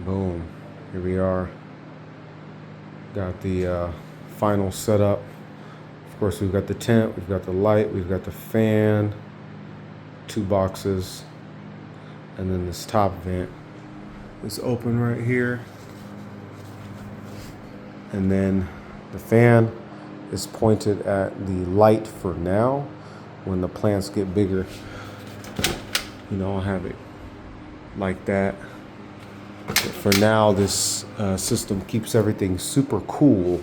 Boom. Here we are. Got the final setup. Of course, we've got the tent, we've got the light, we've got the fan, 2 boxes, and then this top vent is open right here. And then the fan is pointed at the light for now. When the plants get bigger, I'll have it like that. But for now, this system keeps everything super cool,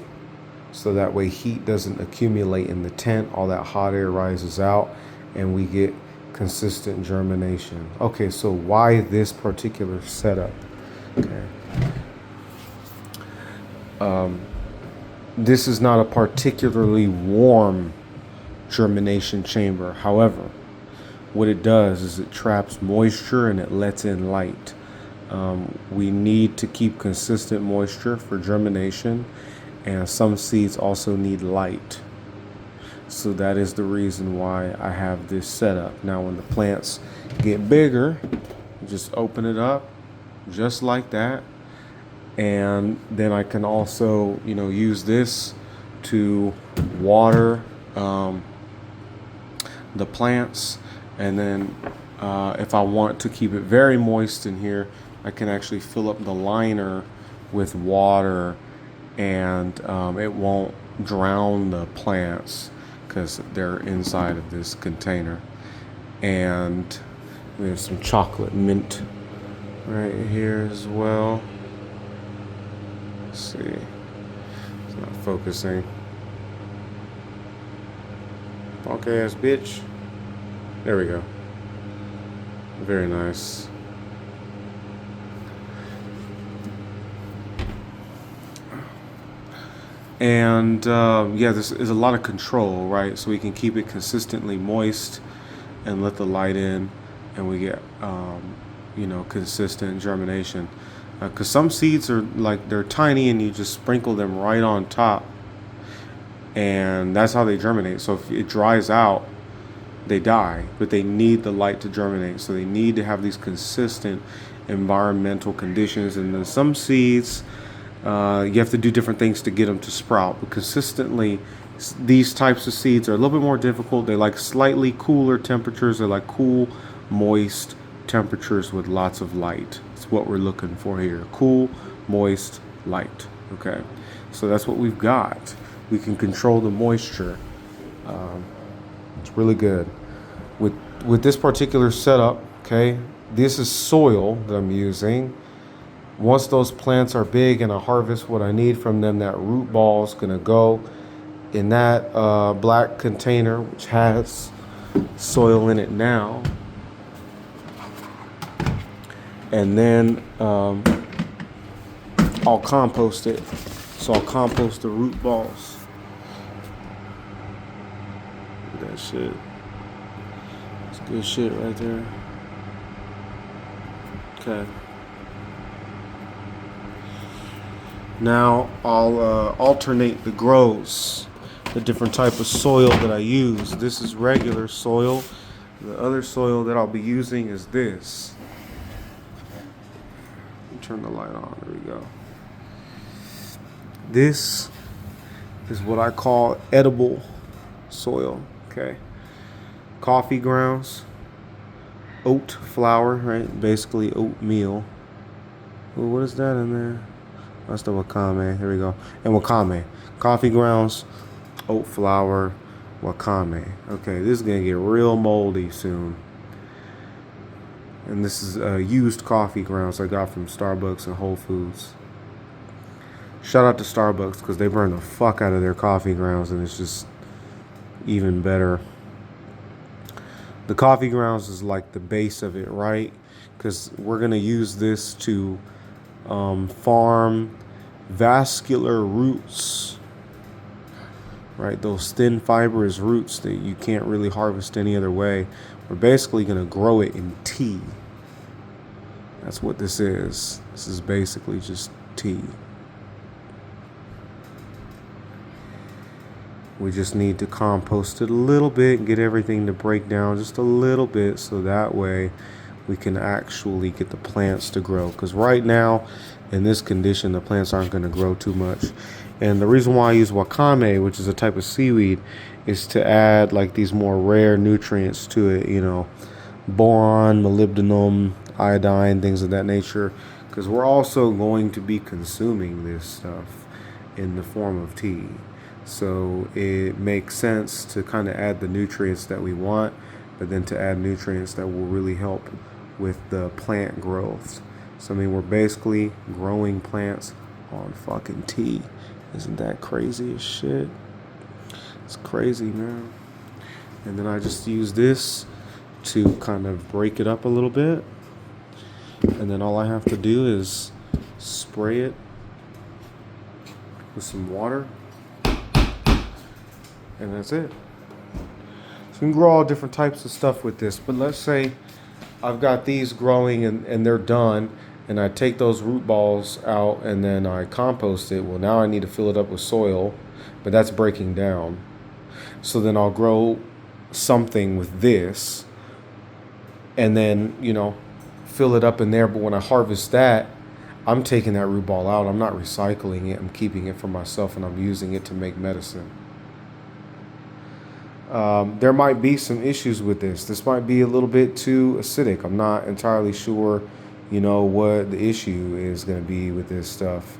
so that way heat doesn't accumulate in the tent. All that hot air rises out and we get consistent germination. Okay, so why this particular setup? Okay. This is not a particularly warm germination chamber. However, what it does is it traps moisture and it lets in light. We need to keep consistent moisture for germination, and some seeds also need light. So that is the reason why I have this setup. Now when the plants get bigger, just open it up just like that. And then I can also, use this to water the plants. And then if I want to keep it very moist in here, I can actually fill up the liner with water, and it won't drown the plants because they're inside of this container. And we have some chocolate mint right here as well. Let's see, it's not focusing. Punk ass bitch. There we go. Very nice. And this is a lot of control, right? So we can keep it consistently moist and let the light in, and we get consistent germination. Because some seeds are they're tiny and you just sprinkle them right on top, and that's how they germinate. So if it dries out, they die, but they need the light to germinate. So they need to have these consistent environmental conditions. And then some seeds, you have to do different things to get them to sprout. But consistently, these types of seeds are a little bit more difficult. They like slightly cooler temperatures. They like cool, moist temperatures with lots of light. It's what we're looking for here. Cool, moist, light. Okay, so that's what we've got. We can control the moisture. It's really good. With this particular setup, okay, this is soil that I'm using. Once those plants are big and I harvest what I need from them, that root ball is going to go in that black container, which has soil in it now. And then I'll compost it. So I'll compost the root balls. Look at that shit. It's good shit right there. Okay. Now I'll alternate the grows, the different type of soil that I use. This is regular soil. The other soil that I'll be using is this. Turn the light on. There we go. This is what I call edible soil. Okay. Coffee grounds, oat flour, right? Basically oatmeal. Well, what is that in there? That's the wakame. Here we go. And wakame. Coffee grounds, oat flour, wakame. Okay, this is gonna get real moldy soon. And this is used coffee grounds I got from Starbucks and Whole Foods. Shout out to Starbucks because they burn the fuck out of their coffee grounds, and it's just even better. The coffee grounds is like the base of it, right? Because we're going to use this to farm vascular roots, right? Those thin fibrous roots that you can't really harvest any other way. We're basically going to grow it in tea. That's what this is. This is basically just tea. We just need to compost it a little bit and get everything to break down just a little bit, so that way we can actually get the plants to grow. Because right now, in this condition, the plants aren't going to grow too much. And the reason why I use wakame, which is a type of seaweed, is to add like these more rare nutrients to it, you know, boron, molybdenum, iodine, things of that nature. Because we're also going to be consuming this stuff in the form of tea. So it makes sense to kind of add the nutrients that we want, but then to add nutrients that will really help with the plant growth. So I mean, we're basically growing plants on fucking tea. Isn't that crazy as shit? It's crazy, man. And then I just use this to kind of break it up a little bit. And then all I have to do is spray it with some water. And that's it. So you can grow all different types of stuff with this. But let's say I've got these growing and they're done. And I take those root balls out and then I compost it. Well, now I need to fill it up with soil. But that's breaking down. So then I'll grow something with this. And then, you know, fill it up in there. But when I harvest that, I'm taking that root ball out. I'm not recycling it. I'm keeping it for myself and I'm using it to make medicine. There might be some issues with this. This might be a little bit too acidic. I'm not entirely sure, you know, what the issue is going to be with this stuff.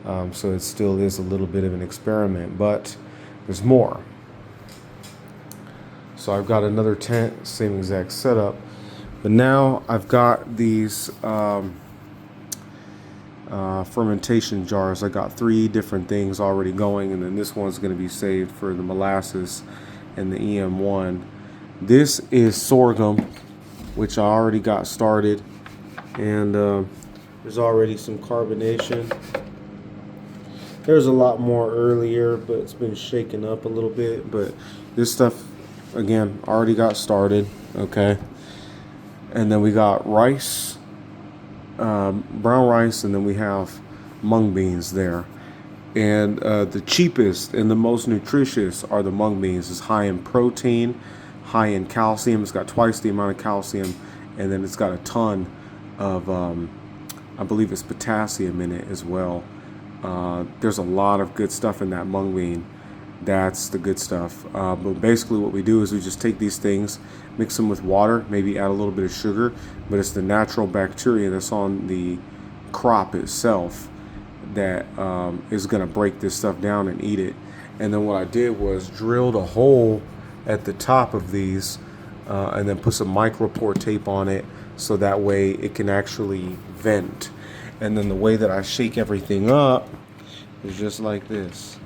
So it still is a little bit of an experiment, but there's more. So I've got another tent, same exact setup. But now I've got these fermentation jars. I got 3 different things already going, and then this one's going to be saved for the molasses and the EM1. This is sorghum, which I already got started, and there's already some carbonation. There's a lot more earlier, but it's been shaken up a little bit. But this stuff, again, already got started. Okay. And then we got rice, brown rice, and then we have mung beans there. And the cheapest and the most nutritious are the mung beans. It's high in protein, high in calcium. It's got twice the amount of calcium, and then it's got a ton of, I believe it's potassium in it as well. There's a lot of good stuff in that mung bean. That's the good stuff. But basically what we do is we just take these things, mix them with water, maybe add a little bit of sugar, but it's the natural bacteria that's on the crop itself that is going to break this stuff down and eat it. And then what I did was drilled a hole at the top of these and then put some micropore tape on it so that way it can actually vent. And then the way that I shake everything up is just like this.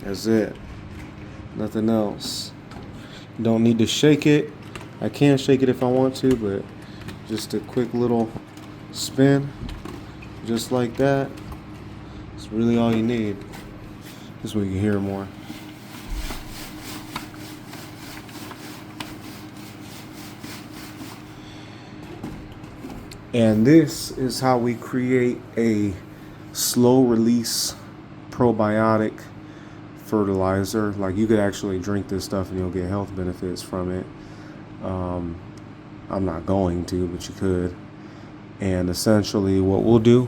That's it. Nothing else. Don't need to shake it. I can shake it if I want to, but just a quick little spin, just like that. It's really all you need. This way you can hear more. And this is how we create a slow release probiotic fertilizer. Like, you could actually drink this stuff and you'll get health benefits from it. I'm not going to, but you could. And essentially what we'll do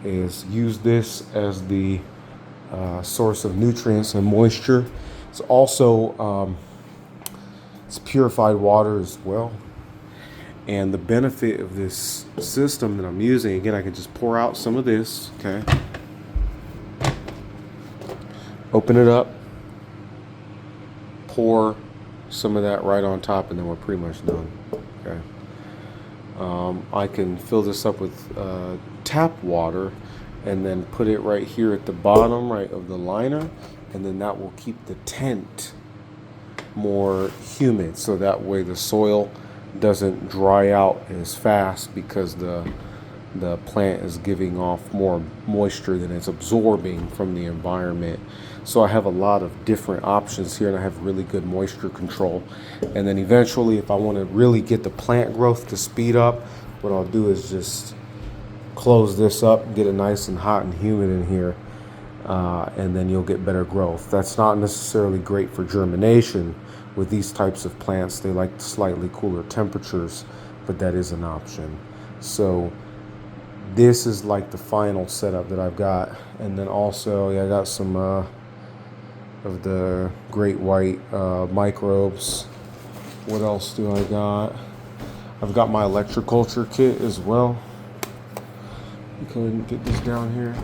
is use this as the source of nutrients and moisture. It's also it's purified water as well. And the benefit of this system that I'm using, again, I can just pour out some of this, okay? Open it up, pour some of that right on top, and then we're pretty much done, okay? I can fill this up with tap water and then put it right here at the bottom right of the liner, and then that will keep the tent more humid, so that way the soil doesn't dry out as fast because the plant is giving off more moisture than it's absorbing from the environment. So I have a lot of different options here, and I have really good moisture control. And then eventually, if I want to really get the plant growth to speed up, what I'll do is just close this up, get it nice and hot and humid in here, and then you'll get better growth. That's not necessarily great for germination, with these types of plants, they like slightly cooler temperatures, but that is an option. So this is like the final setup that I've got. And then also, yeah, I got some of the great white microbes. What else do I got? I've got my electroculture kit as well. Go ahead and get this down here.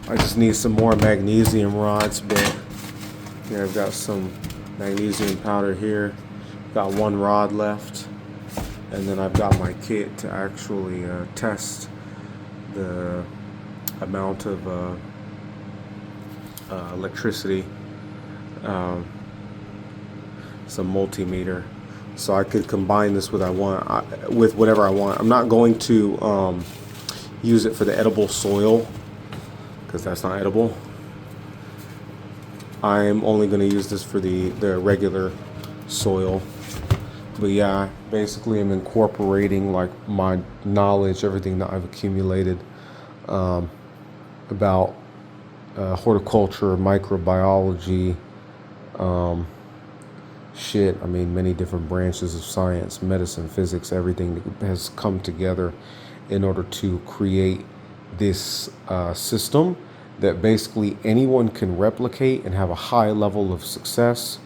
I just need some more magnesium rods, but yeah, I've got some magnesium powder here. Got one rod left, and then I've got my kit to actually test the amount of electricity, some multimeter, so I could combine this with with whatever I want. I'm not going to use it for the edible soil because that's not edible. I'm only going to use this for the regular soil. But yeah, basically I'm incorporating like my knowledge, everything that I've accumulated about horticulture, microbiology, I mean, many different branches of science, medicine, physics, everything has come together in order to create this system that basically anyone can replicate and have a high level of success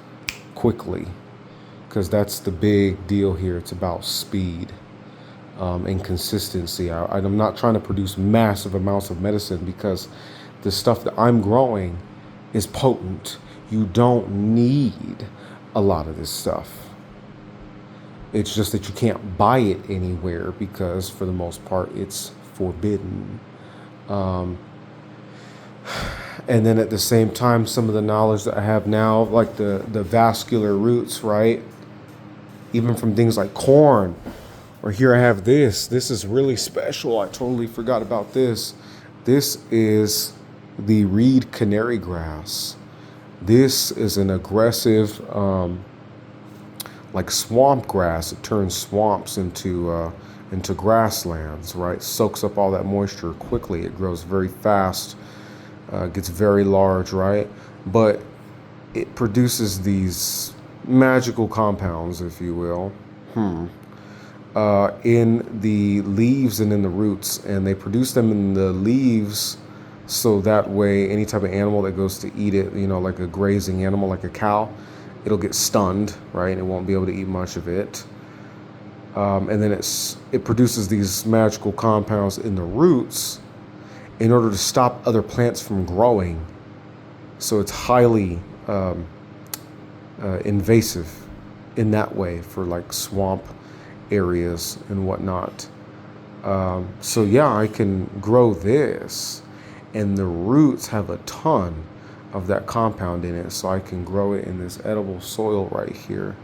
quickly. Because that's the big deal here. It's about speed and consistency. I'm not trying to produce massive amounts of medicine because the stuff that I'm growing is potent. You don't need a lot of this stuff. It's just that you can't buy it anywhere because for the most part it's forbidden. And then at the same time, some of the knowledge that I have now, like the vascular roots, right? Even from things like corn, or here I have this. This is really special. I totally forgot about this. This is the reed canary grass. This is an aggressive, like swamp grass. It turns swamps into grasslands, right? Soaks up all that moisture quickly. It grows very fast, gets very large, right? But it produces these magical compounds, if you will, in the leaves and in the roots. And they produce them in the leaves so that way any type of animal that goes to eat it, like a grazing animal, like a cow, it'll get stunned, right? And it won't be able to eat much of it. And then it produces these magical compounds in the roots in order to stop other plants from growing. So it's highly invasive in that way for like swamp areas and whatnot. So yeah, I can grow this, and the roots have a ton of that compound in it, so I can grow it in this edible soil right here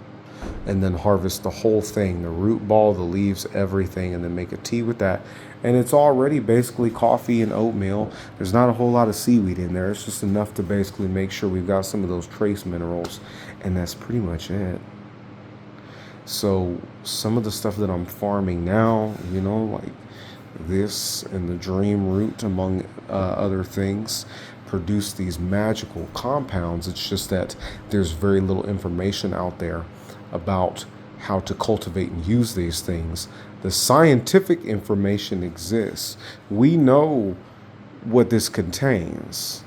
and then harvest the whole thing, the root ball, the leaves, everything, and then make a tea with that. And it's already basically coffee and oatmeal. There's not a whole lot of seaweed in there. It's just enough to basically make sure we've got some of those trace minerals, and that's pretty much it. So some of the stuff that I'm farming now, like this and the dream root, among other things, produce these magical compounds. It's just that there's very little information out there about how to cultivate and use these things. The scientific information exists. We know what this contains,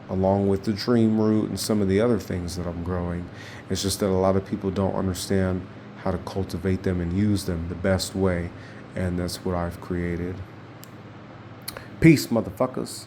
along with the dream root and some of the other things that I'm growing. It's just that a lot of people don't understand how to cultivate them and use them the best way, and that's what I've created. Peace, motherfuckers.